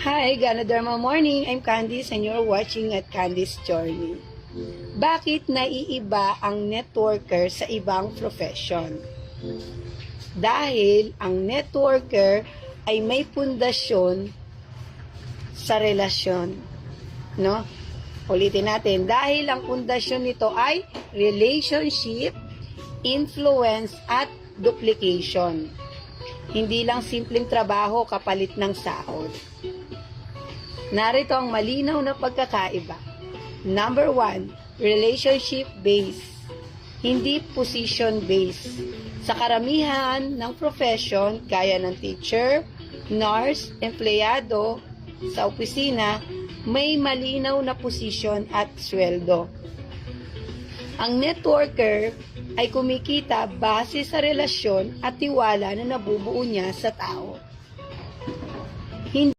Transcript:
Hi, Ganoderma Morning. I'm Candice and you're watching at Candice Journey. Bakit naiiba ang networker sa ibang profession? Dahil ang networker ay may pundasyon sa relasyon. No? Ulitin natin. Dahil ang pundasyon nito ay relationship, influence, at duplication. Hindi lang simpleng trabaho kapalit ng sahod. Narito ang malinaw na pagkakaiba. Number 1, relationship-based, hindi position-based. Sa karamihan ng profession, gaya ng teacher, nurse, empleyado, sa opisina, may malinaw na posisyon at sweldo. Ang networker ay kumikita base sa relasyon at tiwala na nabubuo niya sa tao. Hindi